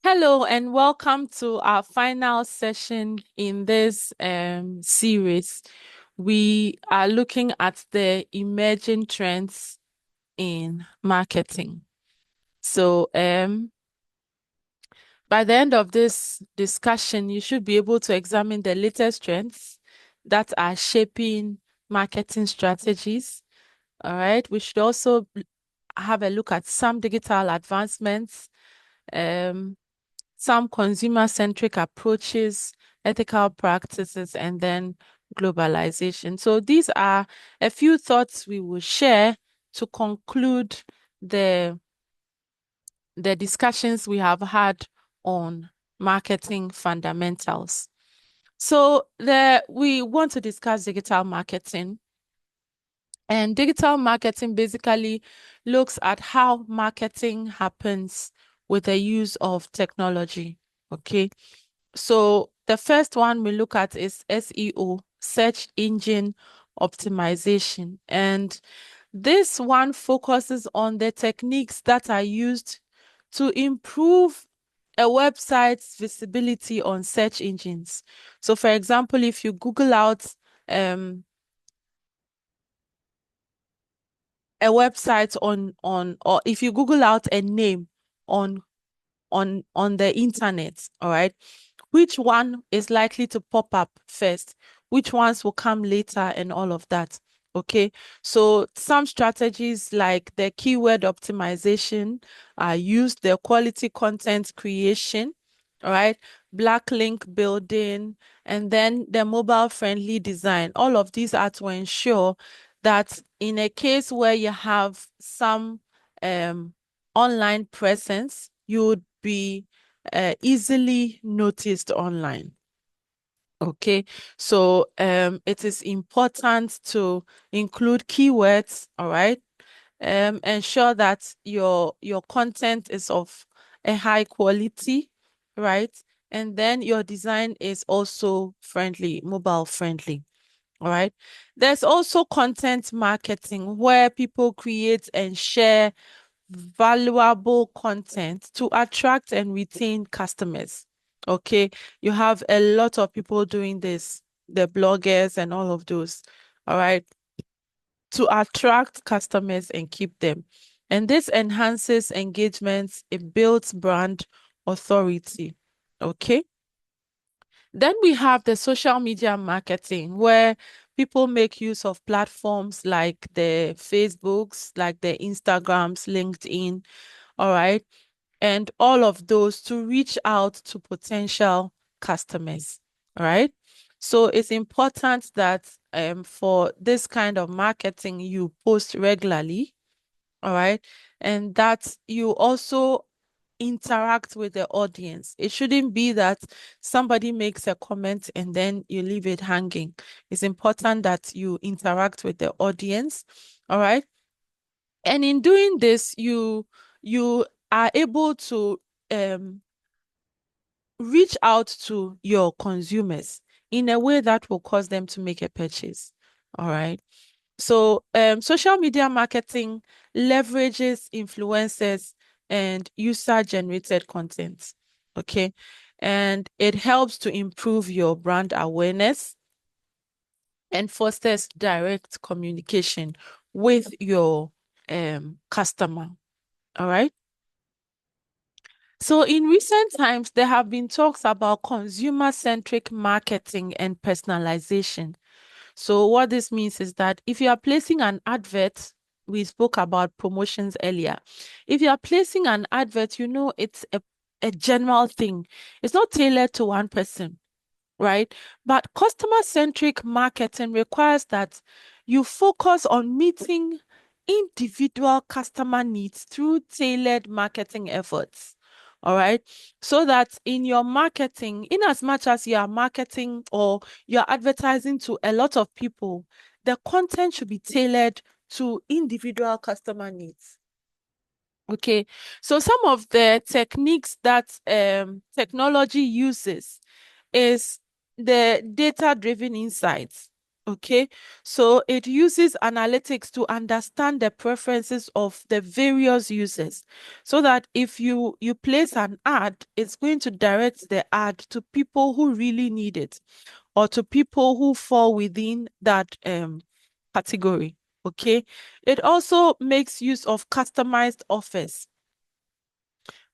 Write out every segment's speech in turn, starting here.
Hello and welcome to our final session in this series. We are looking at the emerging trends in marketing. So, by the end of this discussion, you should be able to examine the latest trends that are shaping marketing strategies. All right. We should also have a look at some digital advancements. Um, some consumer-centric approaches, ethical practices, and then globalization. So these are a few thoughts we will share to conclude the the discussions we have had on marketing fundamentals. So we want to discuss digital marketing. And digital marketing basically looks at how marketing happens with the use of technology. Okay. So the first one we look at is SEO, search engine optimization. And this one focuses on the techniques that are used to improve a website's visibility on search engines. So for example, if you Google out a website on or if you Google out a name on on the internet, all right, which one is likely to pop up first, which ones will come later, and all of that. Okay, so some strategies like the keyword optimization are used, the quality content creation, all right, black link building, and then the mobile friendly design. All of these are to ensure that in a case where you have some online presence, you would be easily noticed online. Okay, so it is important to include keywords, all right? Ensure that your content is of a high quality, right? And then your design is also friendly, mobile friendly. All right. There's also content marketing where people create and share valuable content to attract and retain customers. Okay. You have a lot of people doing this, the bloggers and all of those. All right. To attract customers and keep them. And this enhances engagement, it builds brand authority. Okay. Then we have the social media marketing where people make use of platforms like the Facebooks, like the Instagrams, LinkedIn, all right, and all of those to reach out to potential customers, all right? So it's important that for this kind of marketing, you post regularly, all right, and that you also interact with the audience. It shouldn't be that somebody makes a comment and then you leave it hanging. It's important that you interact with the audience. All right. And in doing this, you are able to um reach out to your consumers in a way that will cause them to make a purchase. All right. So, social media marketing leverages influencers and user-generated content. Okay. And it helps to improve your brand awareness and fosters direct communication with your customer. All right. So, in recent times, there have been talks about consumer-centric marketing and personalization. So what this means is that if you are placing an advert, we spoke about promotions earlier. If you are placing an advert, it's a general thing. It's not tailored to one person, right? But customer-centric marketing requires that you focus on meeting individual customer needs through tailored marketing efforts. All right. So that in your marketing, in as much as you are marketing or you're advertising to a lot of people, the content should be tailored to individual customer needs. Okay. So some of the techniques that technology uses is the data-driven insights. Okay, so it uses analytics to understand the preferences of the various users, so that if you place an ad, it's going to direct the ad to people who really need it, or to people who fall within that category. Okay, it also makes use of customized offers,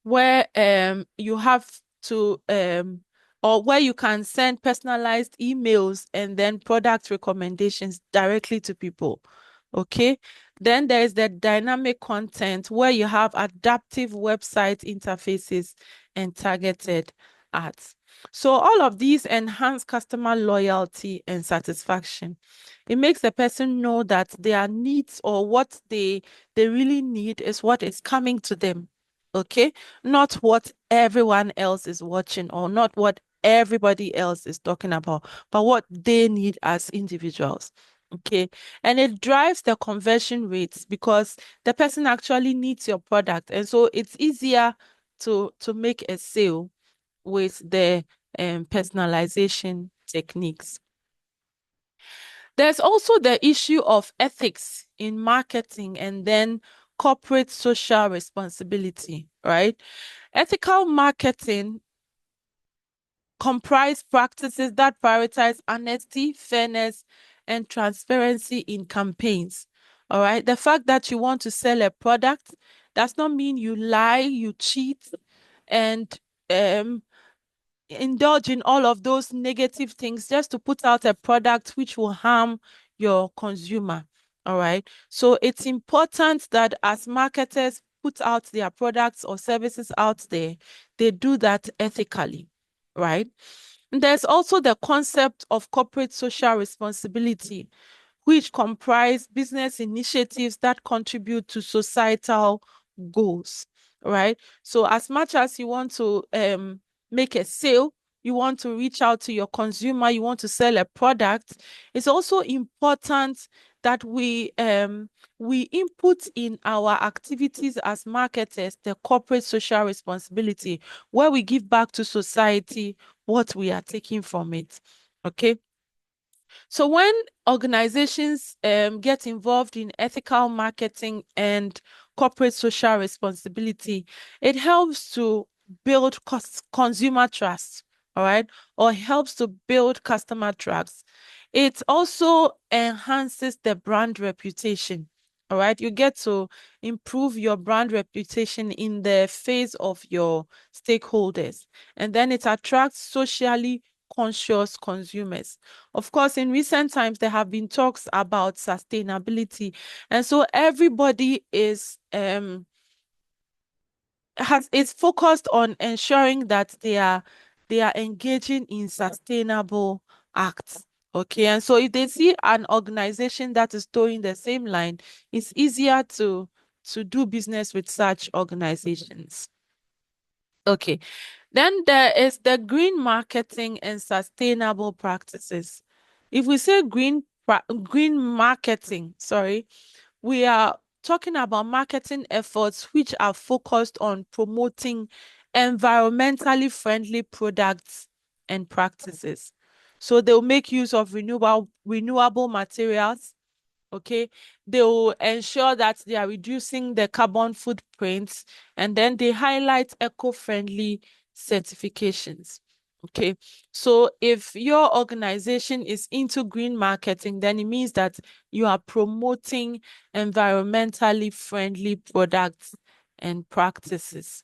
where you have to or where you can send personalized emails and then product recommendations directly to people. Okay. Then there is the dynamic content, where you have adaptive website interfaces and targeted ads. So all of these enhance customer loyalty and satisfaction. It makes the person know that their needs, or what they really need, is what is coming to them. Okay, not what everyone else is watching, or not what everybody else is talking about, but what they need as individuals. Okay, and it drives the conversion rates because the person actually needs your product, and so it's easier to make a sale with the personalization techniques. There's also the issue of ethics in marketing, and then corporate social responsibility, right? Ethical marketing comprise practices that prioritize honesty, fairness, and transparency in campaigns. All right. The fact that you want to sell a product does not mean you lie, you cheat, and um, indulge in all of those negative things just to put out a product which will harm your consumer. All right. So it's important that as marketers put out their products or services out there, they do that ethically. Right. And there's also the concept of corporate social responsibility, which comprise business initiatives that contribute to societal goals, right? So as much as you want to make a sale, you want to reach out to your consumer, you want to sell a product, it's also important that we input in our activities as marketers the corporate social responsibility, where we give back to society what we are taking from it. Okay. So when organizations get involved in ethical marketing and corporate social responsibility, it helps to build consumer trust, all right, or helps to build customer trust. It also enhances the brand reputation. All right, you get to improve your brand reputation in the face of your stakeholders, and then it attracts socially conscious consumers. Of course, in recent times, there have been talks about sustainability. And so everybody is focused on ensuring that they are engaging in sustainable acts. Okay. And so if they see an organization that is towing the same line, it's easier to do business with such organizations. Okay. Then there is the green marketing and sustainable practices. If we say green marketing, sorry, we are talking about marketing efforts which are focused on promoting environmentally friendly products and practices. So they'll make use of renewable materials. Okay, they will ensure that they are reducing the carbon footprints, and then they highlight eco-friendly certifications. Okay, so if your organization is into green marketing, then it means that you are promoting environmentally friendly products and practices.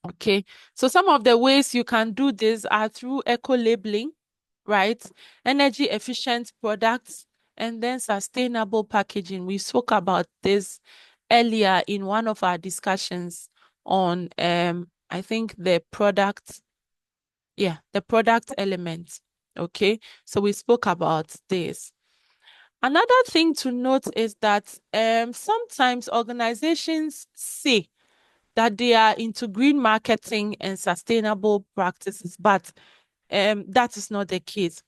Okay, so some of the ways you can do this are through eco-labeling, right? Energy efficient products, and then sustainable packaging. We spoke about this earlier in one of our discussions on I think the product element. Okay, so we spoke about this. Another thing to note is that sometimes organizations say that they are into green marketing and sustainable practices, but that is not the case.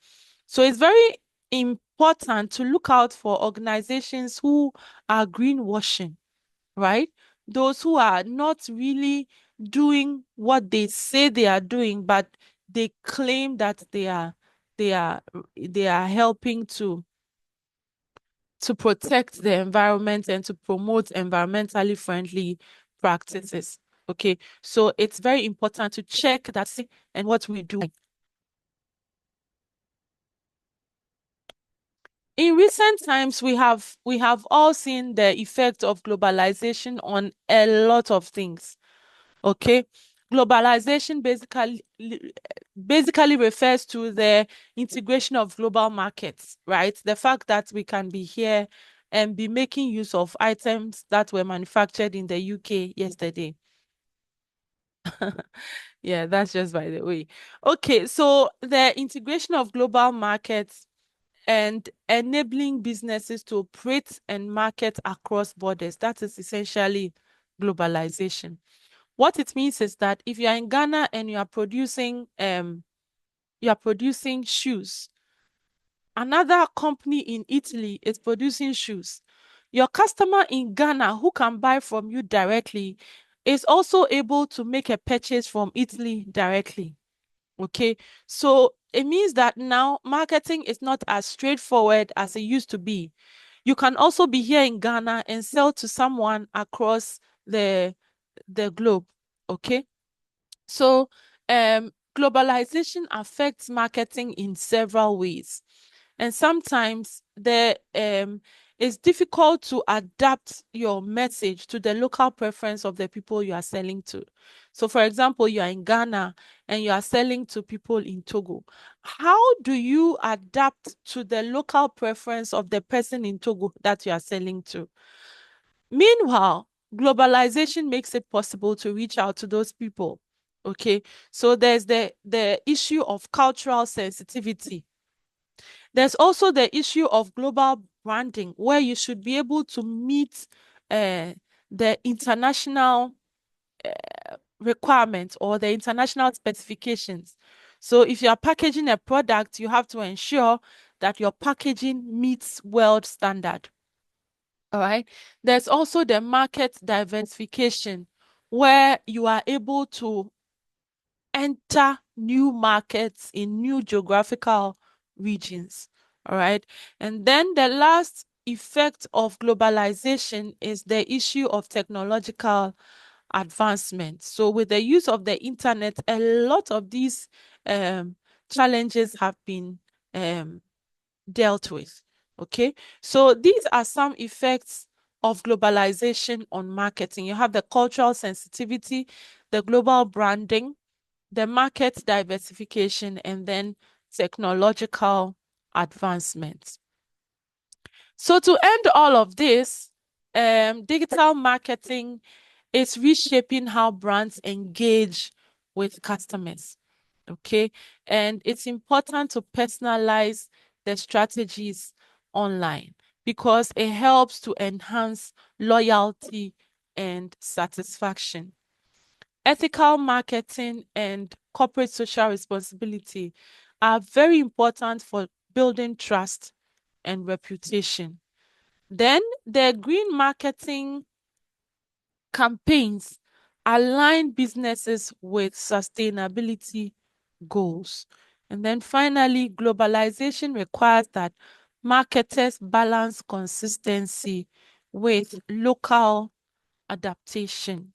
So it's very important to look out for organizations who are greenwashing, right? Those who are not really doing what they say they are doing, but they claim that they are they are they are helping to protect the environment and to promote environmentally friendly practices. Okay, so it's very important to check that and what we do. In recent times, we have all seen the effect of globalization on a lot of things. Okay, globalization basically refers to the integration of global markets, right? The fact that we can be here and be making use of items that were manufactured in the UK yesterday. Yeah, that's just by the way. Okay, so the integration of global markets and enabling businesses to operate and market across borders. That is essentially globalization. What it means is that if you are in Ghana and you are producing shoes, another company in Italy is producing shoes. Your customer in Ghana who can buy from you directly is also able to make a purchase from Italy directly. Okay, so it means that now marketing is not as straightforward as it used to be. You can also be here in Ghana and sell to someone across the globe. Okay, so globalization affects marketing in several ways, and sometimes it's difficult to adapt your message to the local preference of the people you are selling to. So, for example, you are in Ghana and you are selling to people in Togo. How do you adapt to the local preference of the person in Togo that you are selling to? Meanwhile, globalization makes it possible to reach out to those people. Okay, so there's the issue of cultural sensitivity. There's also the issue of global branding, where you should be able to meet uh, the international requirements or the international specifications. So if you are packaging a product, you have to ensure that your packaging meets world standard. All right. There's also the market diversification, where you are able to enter new markets in new geographical regions. All right. And then the last effect of globalization is the issue of technological advancement. So, with the use of the internet, a lot of these challenges have been um, dealt with. Okay, so these are some effects of globalization on marketing. You have the cultural sensitivity, the global branding, the market diversification, and then technological advancement. So to end all of this, digital marketing is reshaping how brands engage with customers. Okay. And it's important to personalize the strategies online because it helps to enhance loyalty and satisfaction. Ethical marketing and corporate social responsibility are very important for building trust and reputation. Then the green marketing campaigns align businesses with sustainability goals. And then finally, globalization requires that marketers balance consistency with local adaptation.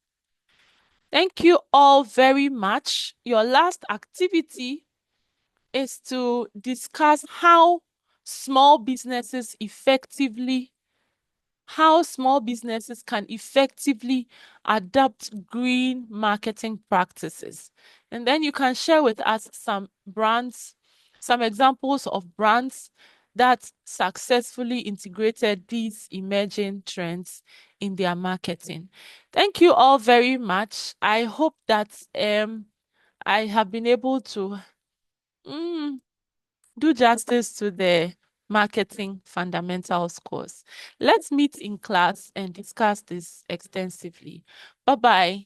Thank you all very much. Your last activity is to discuss how small businesses can effectively adopt green marketing practices. And then you can share with us some brands, some examples of brands that successfully integrated these emerging trends in their marketing. Thank you all very much. I hope that I have been able to mm, do justice to the marketing fundamentals course. Let's meet in class and discuss this extensively. Bye bye.